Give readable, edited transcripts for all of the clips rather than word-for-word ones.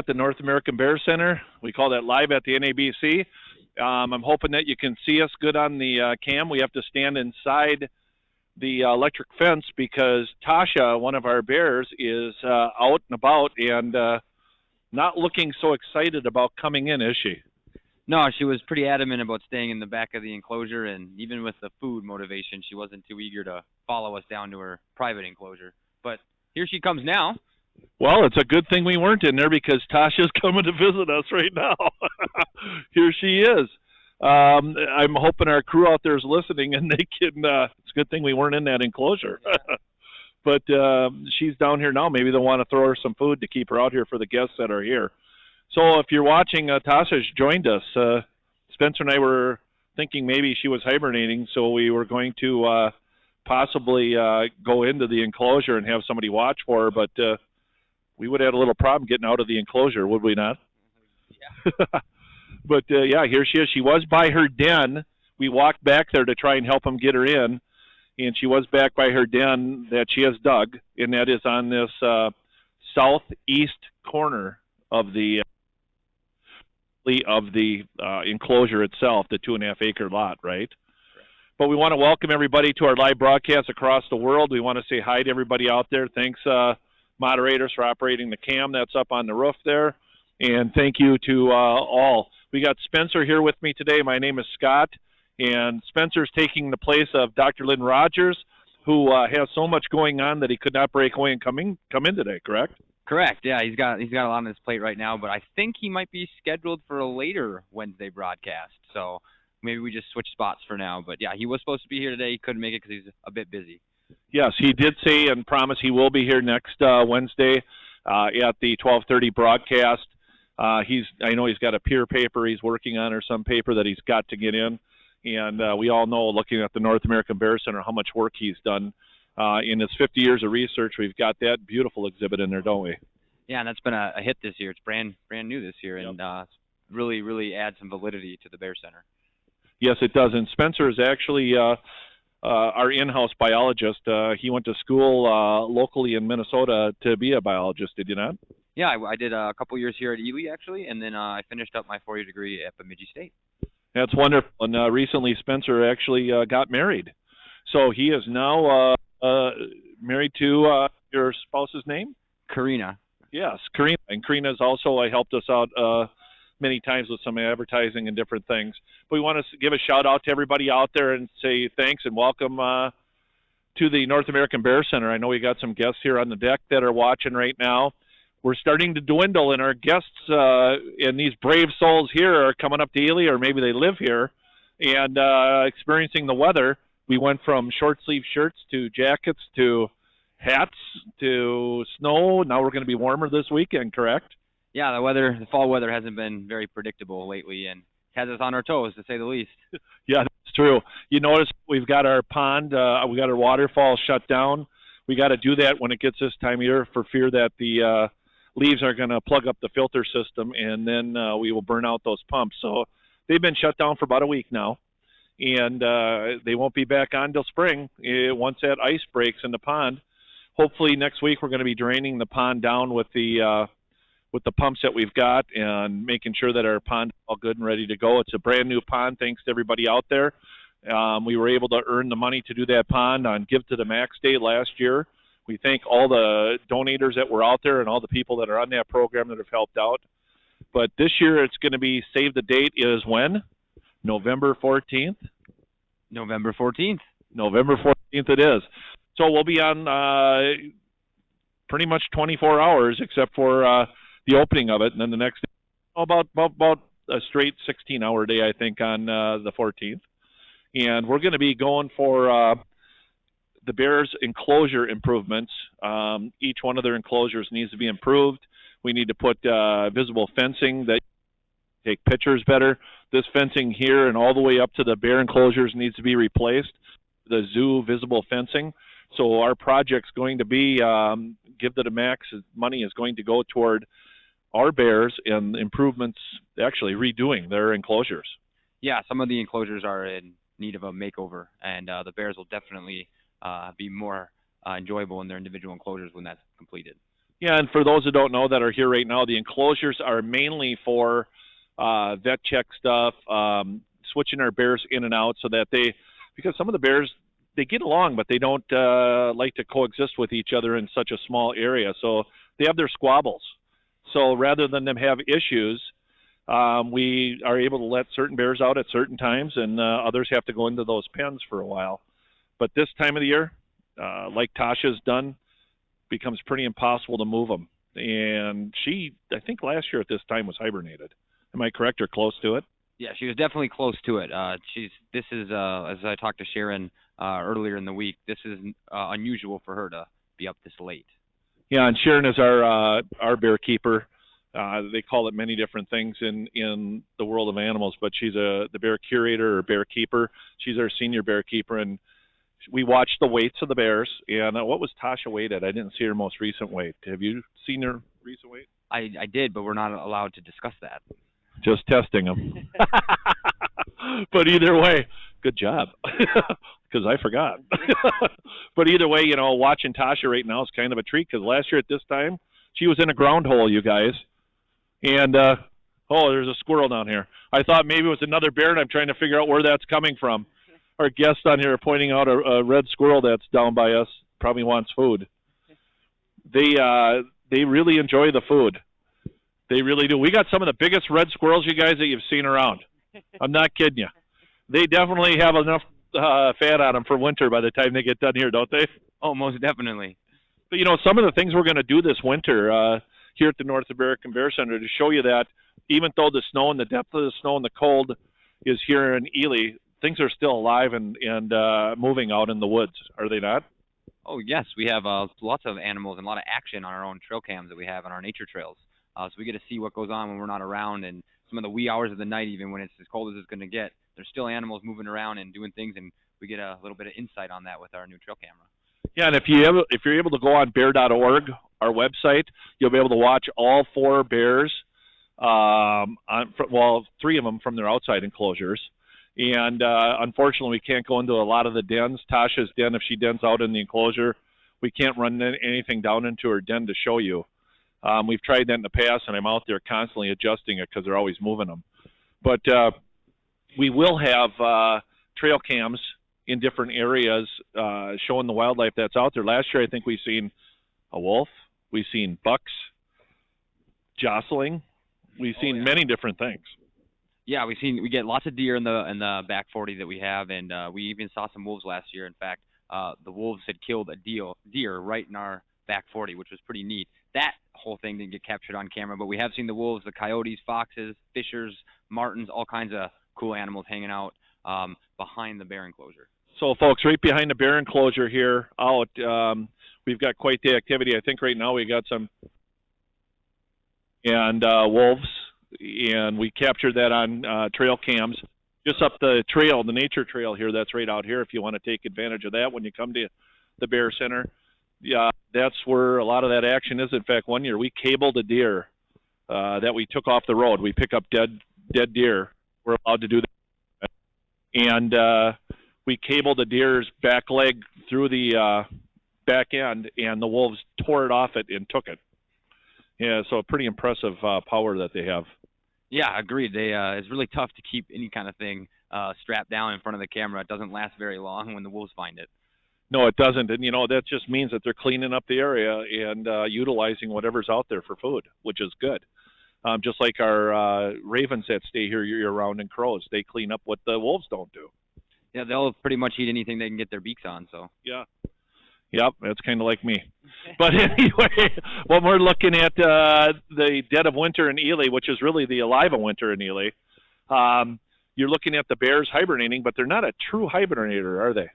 at the North American Bear Center. We call that live at the NABC. I'm hoping that you can see us good on the cam. We have to stand inside the electric fence because Tasha, one of our bears, is out and about and not looking so excited about coming in, is she? No, she was pretty adamant about staying in the back of the enclosure, and even with the food motivation, she wasn't too eager to follow us down to her private enclosure. But here she comes now. Well, it's a good thing we weren't in there because Tasha's coming to visit us right now. Here she is. I'm hoping our crew out there is listening and they can, it's a good thing we weren't in that enclosure. But she's down here now. Maybe they'll want to throw her some food to keep her out here for the guests that are here. So if you're watching, Tasha's joined us. Spencer and I were thinking maybe she was hibernating, so we were going to possibly go into the enclosure and have somebody watch for her, but we would have had a little problem getting out of the enclosure, would we not? Yeah. But, yeah, here she is. She was by her den. We walked back there to try and help them get her in, and she was back by her den that she has dug, and that is on this southeast corner of the enclosure itself, the 2.5-acre lot, right? But we want to welcome everybody to our live broadcast across the world. We want to say hi to everybody out there. Thanks, moderators, for operating the cam that's up on the roof there. And thank you to all. We got Spencer here with me today. My name is Scott. And Spencer's taking the place of Dr. Lynn Rogers, who has so much going on that he could not break away and come in today, correct? Correct. Yeah, he's got a lot on his plate right now, but I think he might be scheduled for a later Wednesday broadcast. So maybe we just switch spots for now. But yeah, he was supposed to be here today. He couldn't make it because he's a bit busy. Yes, he did say and promise he will be here next Wednesday at the 12:30 broadcast. I know he's got a peer paper he's working on or some paper that he's got to get in. And we all know, looking at the North American Bear Center, how much work he's done. In his 50 years of research, we've got that beautiful exhibit in there, don't we? Yeah, and that's been a hit this year. It's brand new this year, and really adds some validity to the Bear Center. Yes, it does. And Spencer is actually our in-house biologist. He went to school locally in Minnesota to be a biologist, did you not? Yeah, I did a couple years here at Ely, actually, and then I finished up my 4-year degree at Bemidji State. That's wonderful. And recently Spencer actually got married. So he is now married to your spouse's name? Karina. Yes, Karina. And Karina's also helped us out many times with some advertising and different things. But we want to give a shout out to everybody out there and say thanks and welcome to the North American Bear Center. I know we got some guests here on the deck that are watching right now. We're starting to dwindle, and our guests and these brave souls here are coming up to Ely, or maybe they live here, and experiencing the weather. We went from short-sleeve shirts to jackets to hats to snow. Now we're going to be warmer this weekend, correct? Yeah, the fall weather hasn't been very predictable lately, and has us on our toes, to say the least. Yeah, that's true. You notice we've got our pond, we got our waterfall shut down. We got to do that when it gets this time of year for fear that the leaves are going to plug up the filter system, and then we will burn out those pumps. So they've been shut down for about a week now, and they won't be back on till spring once that ice breaks in the pond. Hopefully next week we're going to be draining the pond down with the pumps that we've got and making sure that our pond is all good and ready to go. It's a brand new pond, thanks to everybody out there. We were able to earn the money to do that pond on Give to the Max Day last year. We thank all the donators that were out there and all the people that are on that program that have helped out. But this year it's going to be, save the date, is when? November 14th? November 14th. November 14th it is. So we'll be on pretty much 24 hours except for the opening of it. And then the next day, about a straight 16-hour day, I think, on the 14th. And we're going to be going for the Bears enclosure improvements. Each one of their enclosures needs to be improved. We need to put visible fencing that take pictures better. This fencing here and all the way up to the bear enclosures needs to be replaced. The zoo visible fencing. So our project's going to be, Give to the Max money is going to go toward our bears and improvements, actually redoing their enclosures. Yeah, some of the enclosures are in need of a makeover, and the bears will definitely be more enjoyable in their individual enclosures when that's completed. Yeah, and for those who don't know that are here right now, the enclosures are mainly for vet check stuff, switching our bears in and out so that because some of the bears, they get along, but they don't like to coexist with each other in such a small area. So they have their squabbles. So rather than them have issues, we are able to let certain bears out at certain times, and others have to go into those pens for a while. But this time of the year, like Tasha's done, becomes pretty impossible to move them. And she, I think last year at this time, was hibernated. Am I correct or close to it? Yeah, she was definitely close to it. This is as I talked to Sharon earlier in the week, this is unusual for her to be up this late. Yeah, and Sharon is our bear keeper. They call it many different things in the world of animals, but she's the bear curator or bear keeper. She's our senior bear keeper, and we watch the weights of the bears. And what was Tasha weighed at? I didn't see her most recent weight. Have you seen her recent weight? I did, but we're not allowed to discuss that. Just testing them. But either way, good job, because I forgot. But either way, watching Tasha right now is kind of a treat, because last year at this time, she was in a ground hole, you guys. And, there's a squirrel down here. I thought maybe it was another bear, and I'm trying to figure out where that's coming from. Our guest on here pointing out a red squirrel that's down by us, probably wants food. They really enjoy the food. They really do. We got some of the biggest red squirrels, you guys, that you've seen around. I'm not kidding you. They definitely have enough fat on them for winter by the time they get done here, don't they? Oh, most definitely. But, some of the things we're going to do this winter here at the North American Bear Center to show you that even though the snow and the depth of the snow and the cold is here in Ely, things are still alive and moving out in the woods, are they not? Oh, yes. We have lots of animals and a lot of action on our own trail cams that we have on our nature trails. So we get to see what goes on when we're not around, and some of the wee hours of the night, even when it's as cold as it's going to get, there's still animals moving around and doing things, and we get a little bit of insight on that with our new trail camera. Yeah, and if you're able to go on bear.org, our website, you'll be able to watch all 4 bears, 3 of them from their outside enclosures. And unfortunately, we can't go into a lot of the dens. Tasha's den, if she dens out in the enclosure, we can't run anything down into her den to show you. We've tried that in the past, and I'm out there constantly adjusting it because they're always moving them. But we will have trail cams in different areas showing the wildlife that's out there. Last year, I think we've seen a wolf. We've seen bucks jostling. We've seen many different things. Yeah, we get lots of deer in the back 40 that we have, and we even saw some wolves last year. In fact, the wolves had killed a deer right in our back 40, which was pretty neat. That whole thing didn't get captured on camera, but we have seen the wolves, the coyotes, foxes, fishers, martins, all kinds of cool animals hanging out behind the bear enclosure. So, folks, right behind the bear enclosure here out, we've got quite the activity. I think right now we got some wolves, and we captured that on trail cams just up the trail, the nature trail here. That's right out here if you want to take advantage of that when you come to the Bear Center. Yeah, that's where a lot of that action is. In fact, one year we cabled a deer that we took off the road. We pick up dead deer. We're allowed to do that. And we cabled a deer's back leg through the back end, and the wolves tore it off it and took it. Yeah, so a pretty impressive power that they have. Yeah, agreed. It's really tough to keep any kind of thing strapped down in front of the camera. It doesn't last very long when the wolves find it. No, it doesn't. And, that just means that they're cleaning up the area and utilizing whatever's out there for food, which is good. Just like our ravens that stay here year-round and crows, they clean up what the wolves don't do. Yeah, they'll pretty much eat anything they can get their beaks on. So. Yeah. Yep, that's kind of like me. But anyway, when we're looking at the dead of winter in Ely, which is really the alive of winter in Ely, you're looking at the bears hibernating, but they're not a true hibernator, are they?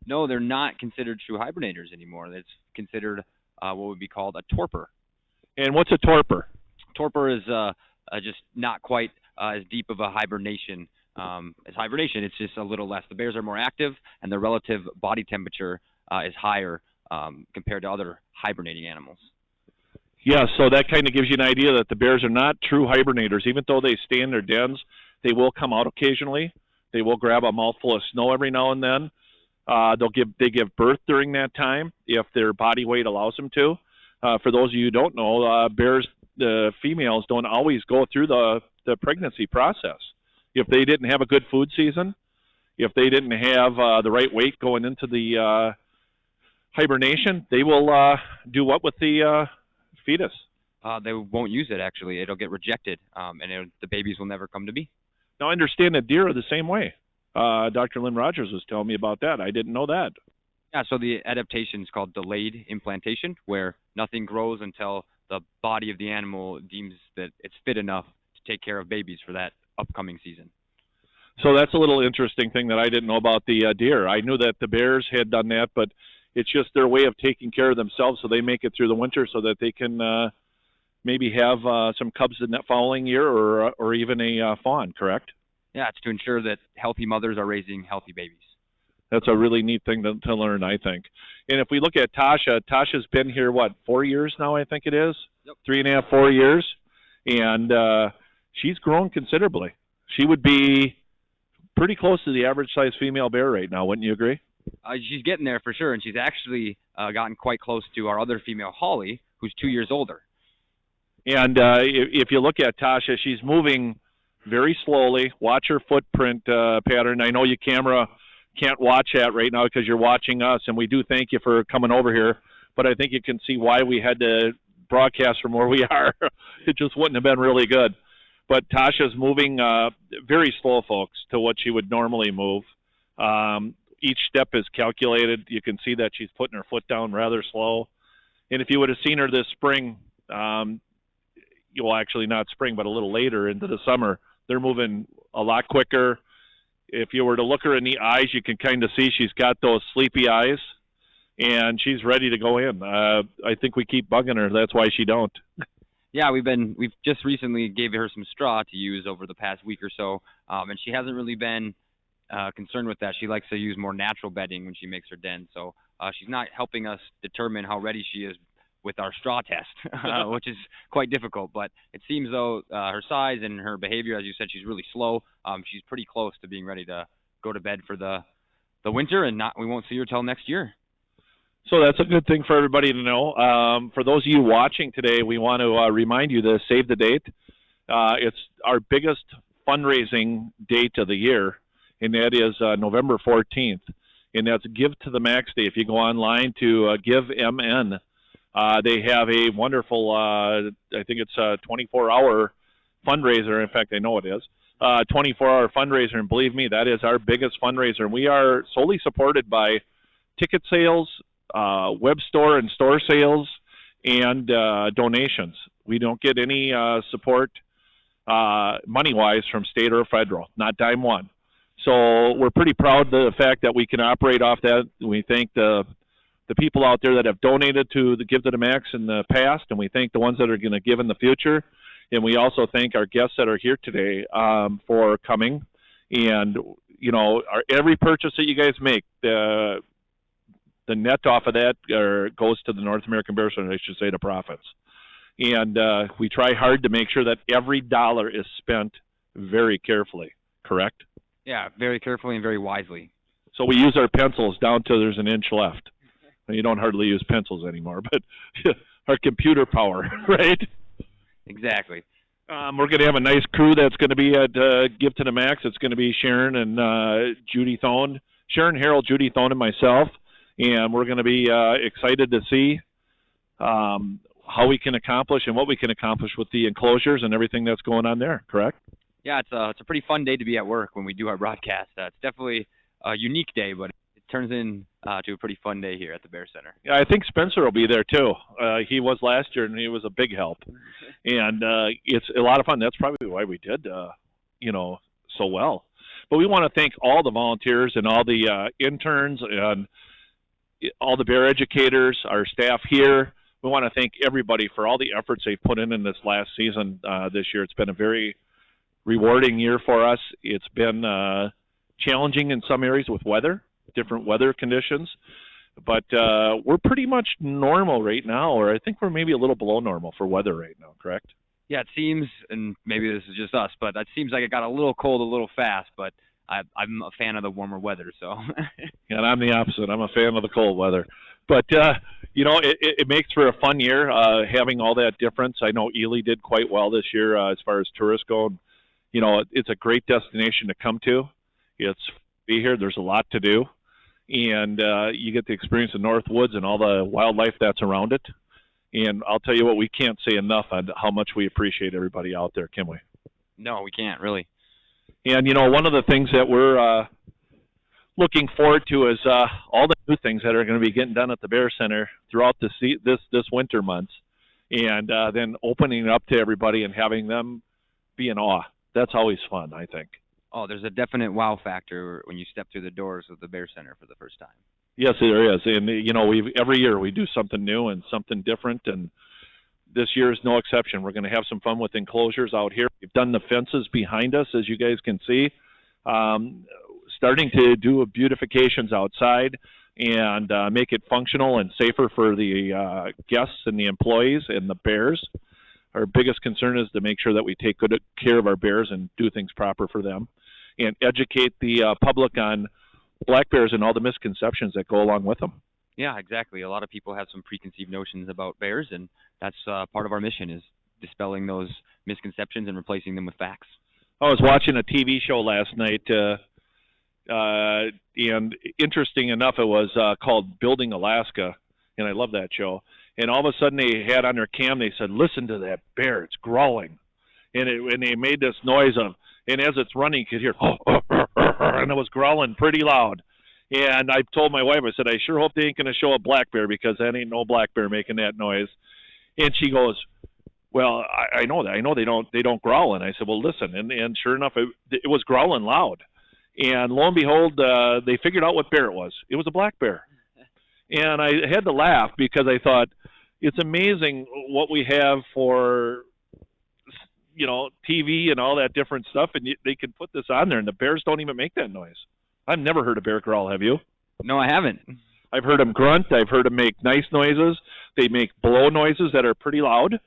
No, they're not considered true hibernators anymore. It's considered what would be called a torpor. And what's a torpor? Torpor is just not quite as deep of a hibernation as hibernation. It's just a little less. The bears are more active, and their relative body temperature is higher compared to other hibernating animals. Yeah, so that kind of gives you an idea that the bears are not true hibernators. Even though they stay in their dens, they will come out occasionally. They will grab a mouthful of snow every now and then. They give birth during that time if their body weight allows them to. For those of you who don't know, bears, the females don't always go through the pregnancy process. If they didn't have a good food season, if they didn't have the right weight going into the hibernation, they will do what with the fetus? They won't use it, actually. It'll get rejected, and the babies will never come to be. Now, I understand that deer are the same way. Dr. Lynn Rogers was telling me about that. I didn't know that. Yeah, so the adaptation is called delayed implantation, where nothing grows until the body of the animal deems that it's fit enough to take care of babies for that upcoming season. So that's a little interesting thing that I didn't know about the deer. I knew that the bears had done that, but it's just their way of taking care of themselves so they make it through the winter so that they can maybe have some cubs in that following year or even a fawn, correct? Yeah, it's to ensure that healthy mothers are raising healthy babies. That's a really neat thing to learn, I think. And if we look at Tasha, Tasha's been here, 4 years now, I think it is? Yep. 3.5, 4 years. And she's grown considerably. She would be pretty close to the average-sized female bear right now, wouldn't you agree? She's getting there for sure, and she's actually gotten quite close to our other female, Holly, who's 2 years older. And if you look at Tasha, she's moving very slowly. Watch her footprint pattern. I know your camera can't watch that right now because you're watching us, and we do thank you for coming over here. But I think you can see why we had to broadcast from where we are. It just wouldn't have been really good. But Tasha's moving very slow, folks, to what she would normally move. Each step is calculated. You can see that she's putting her foot down rather slow. And if you would have seen her this spring, well, actually not spring, but a little later into the summer, they're moving a lot quicker. If you were to look her in the eyes, you can kind of see she's got those sleepy eyes, and she's ready to go in. I think we keep bugging her. That's why she don't. Yeah, we've just recently gave her some straw to use over the past week or so, and she hasn't really been concerned with that. She likes to use more natural bedding when she makes her den, so she's not helping us determine how ready she is with our straw test, which is quite difficult. But it seems though her size and her behavior, as you said, she's really slow. She's pretty close to being ready to go to bed for the winter, and we won't see her till next year. So that's a good thing for everybody to know. For those of you watching today, we want to remind you to save the date. It's our biggest fundraising date of the year, and that is November 14th. And that's Give to the Max Day. If you go online to GiveMN, they have a wonderful, I think it's a 24-hour fundraiser. In fact, I know it is. 24-hour fundraiser, and believe me, that is our biggest fundraiser. And we are solely supported by ticket sales, web store and store sales, and donations. We don't get any support money-wise from state or federal, not dime one. So we're pretty proud of the fact that we can operate off that. We thank the people out there that have donated to the Give to the Max in the past, and we thank the ones that are going to give in the future. And we also thank our guests that are here today for coming. And, you know, every purchase that you guys make, the net off of that goes to the North American Bear Center, I should say, to profits. And we try hard to make sure that every dollar is spent very carefully, correct? Yeah, very carefully and very wisely. So we use our pencils down to there's an inch left. You don't hardly use pencils anymore, but our computer power, right? Exactly. We're going to have a nice crew that's going to be at Give to the Max. It's going to be Sharon and Judy Thone. Sharon, Harold, Judy Thone, and myself. And we're going to be excited to see how we can accomplish and what we can accomplish with the enclosures and everything that's going on there, correct? Yeah, it's a pretty fun day to be at work when we do our broadcast. It's definitely a unique day, but it turns in to a pretty fun day here at the Bear Center. Yeah, I think Spencer will be there too. He was last year, and he was a big help. And it's a lot of fun. That's probably why we did, so well. But we want to thank all the volunteers and all the interns and all the bear educators, our staff here. We want to thank everybody for all the efforts they've put in this last season this year. It's been a very rewarding year for us. It's been challenging in some areas with weather, different weather conditions, but we're pretty much normal right now, or I think we're maybe a little below normal for weather right now, correct? Yeah, it seems, and maybe this is just us, but it seems like it got a little cold a little fast, but I'm a fan of the warmer weather, so. And I'm the opposite. I'm a fan of the cold weather. But it makes for a fun year having all that difference. I know Ely did quite well this year as far as tourists go. It's a great destination to come to. It's be here. There's a lot to do, and you get to experience the North Woods and all the wildlife that's around it. And I'll tell you what, we can't say enough on how much we appreciate everybody out there, can we? No, we can't really. And one of the things that we're looking forward to is all the new things that are going to be getting done at the Bear Center throughout this winter months, and then opening it up to everybody and having them be in awe. That's always fun, I think. Oh, there's a definite wow factor when you step through the doors of the Bear Center for the first time. Yes, there is, and every year we do something new and something different, and this year is no exception. We're going to have some fun with enclosures out here. We've done the fences behind us, as you guys can see. Starting to do beautifications outside and make it functional and safer for the guests and the employees and the bears. Our biggest concern is to make sure that we take good care of our bears and do things proper for them, and educate the public on black bears and all the misconceptions that go along with them. Yeah, exactly. A lot of people have some preconceived notions about bears, and that's part of our mission, is dispelling those misconceptions and replacing them with facts. I was watching a TV show last night, and interesting enough, it was called Building Alaska, and I love that show. And all of a sudden they had on their cam, they said, "Listen to that bear, it's growling." And they made this noise of, and as it's running, you could hear, and it was growling pretty loud. And I told my wife, I said, I sure hope they ain't going to show a black bear, because that ain't no black bear making that noise. And she goes, well, I know that. I know they don't growl. And I said, well, listen. And sure enough, it was growling loud. And lo and behold, they figured out what bear it was. It was a black bear. And I had to laugh, because I thought, it's amazing what we have for TV and all that different stuff, and they can put this on there, and the bears don't even make that noise. I've never heard a bear growl, have you? No, I haven't. I've heard them grunt. I've heard them make nice noises. They make blow noises that are pretty loud.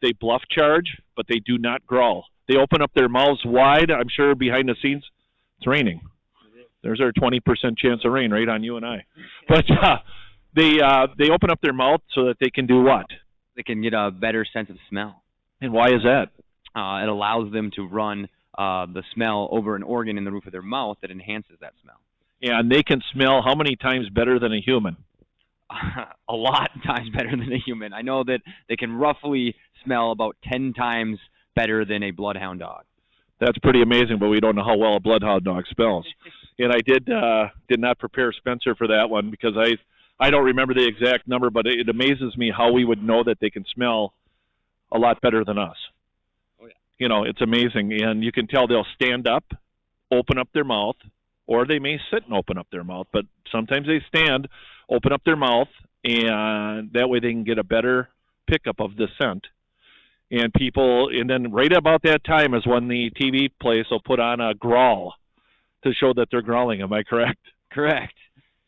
They bluff charge, but they do not growl. They open up their mouths wide. I'm sure behind the scenes, it's raining. There's our 20% chance of rain right on you and I. But they open up their mouth so that they can do what? They can get a better sense of smell. And why is that? It allows them to run the smell over an organ in the roof of their mouth that enhances that smell. And they can smell how many times better than a human? A lot of times better than a human. I know that they can roughly smell about 10 times better than a bloodhound dog. That's pretty amazing, but we don't know how well a bloodhound dog smells. And I did not prepare Spencer for that one, because I don't remember the exact number, but it amazes me how we would know that they can smell a lot better than us. Oh, yeah. It's amazing. And you can tell they'll stand up, open up their mouth, or they may sit and open up their mouth. But sometimes they stand, open up their mouth, and that way they can get a better pickup of the scent. And then right about that time is when the TV place will put on a growl to show that they're growling. Am I correct? Correct.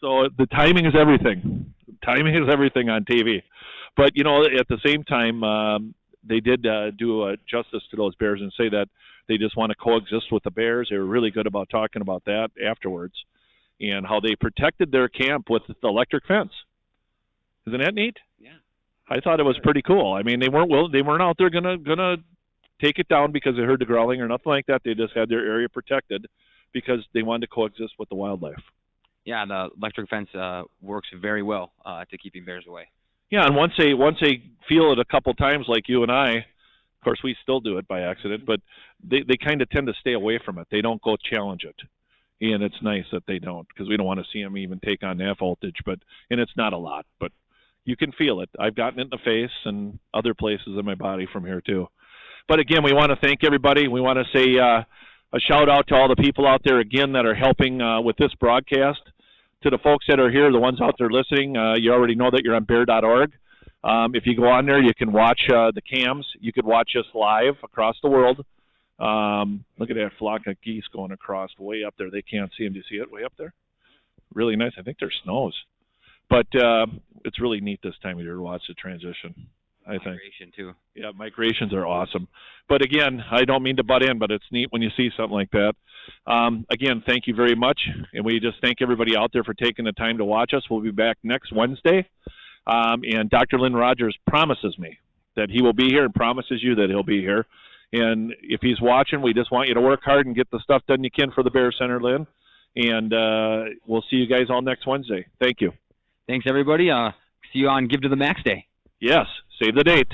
So the timing is everything. Timing is everything on TV. But, at the same time, they did do justice to those bears and say that they just want to coexist with the bears. They were really good about talking about that afterwards, and how they protected their camp with the electric fence. Isn't that neat? Yeah. I thought it was pretty cool. I mean, they weren't out there gonna take it down because they heard the growling or nothing like that. They just had their area protected because they wanted to coexist with the wildlife. Yeah, the electric fence works very well to keeping bears away. Yeah, and once they feel it a couple times, like you and I, of course we still do it by accident, but they kind of tend to stay away from it. They don't go challenge it, and it's nice that they don't, because we don't want to see them even take on that voltage. And it's not a lot, but you can feel it. I've gotten it in the face and other places in my body from here too. But again, we want to thank everybody. We want to say a shout out to all the people out there again that are helping with this broadcast. To the folks that are here, the ones out there listening, you already know that you're on bear.org. If you go on there, you can watch the cams. You could watch us live across the world. Look at that flock of geese going across way up there. They can't see them. Do you see it way up there? Really nice. I think they're snows. But it's really neat this time of year to watch the transition, I think. Migration, too. Yeah, migrations are awesome. But again, I don't mean to butt in, but it's neat when you see something like that. Again, thank you very much, and we just thank everybody out there for taking the time to watch us. We'll be back next Wednesday, and Dr. Lynn Rogers promises me that he will be here and promises you that he'll be here. And if he's watching, we just want you to work hard and get the stuff done you can for the Bear Center, Lynn. And we'll see you guys all next Wednesday. Thank you. Thanks, everybody. See you on Give to the Max Day. Yes. Save the date.